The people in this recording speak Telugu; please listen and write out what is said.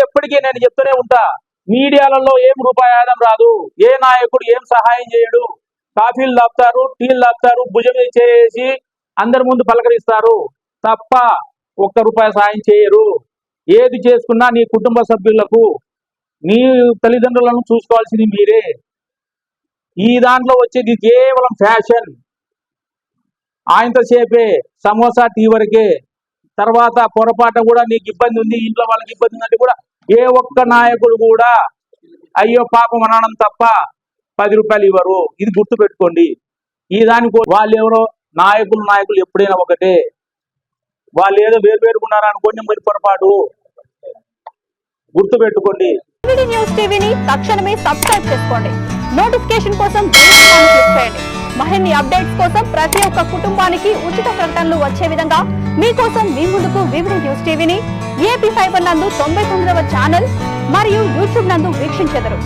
ఎప్పటికీ నేను చెప్తూనే ఉంటా, మీడియాలలో ఏం రూపాయి ఆదాయం రాదు, ఏ నాయకుడు ఏం సహాయం చేయడు, కాఫీలు తాపుతారు, టీలు తాపుతారు, భుజం చేసి అందరి ముందు పలకరిస్తారు తప్ప ఒక్క రూపాయి సహాయం చేయరు. ఏది చేసుకున్నా నీ కుటుంబ సభ్యులకు, నీ తల్లిదండ్రులను చూసుకోవాల్సింది మీరే. ఈ దాంట్లో వచ్చేది కేవలం ఫ్యాషన్. ఆయనతో సేపే సమోసా టీ వరకే. తర్వాత పొరపాటు కూడా నీకు ఇబ్బంది ఉంది, ఇంట్లో వాళ్ళకి ఇబ్బంది ఉందంటే కూడా ఏ ఒక్క నాయకుడు కూడా అయ్యో పాపం అనడం తప్ప 10 రూపాయలు ఇవ్వరు. ఇది గుర్తు పెట్టుకోండి. ఈ దానికి వాళ్ళు ఎవరో నాయకులు ఎప్పుడైనా ఒకటే, వాళ్ళు ఏదో వేరువేరుకున్నారా అనుకోండి, మరి పొరపాటు. గుర్తు పెట్టుకోండి. న్యూస్ టీవీని తక్షణమే సబ్స్క్రైబ్ చేసుకోండి. నోటిఫికేషన్ కోసం బెల్ ఐకాన్ క్లిక్ చేయండి. మరిన్ని అప్డేట్స్ కోసం ప్రతి ఒక్క కుటుంబానికి ఉచిత ప్రకటనలు వచ్చే విధంగా మీకోసం మీ ముందుకు వివిధ న్యూస్ టీవీని ఏపీ ఫైబర్ నందు 99వ ఛానల్ మరియు యూట్యూబ్ నందు వీక్షించెదరు.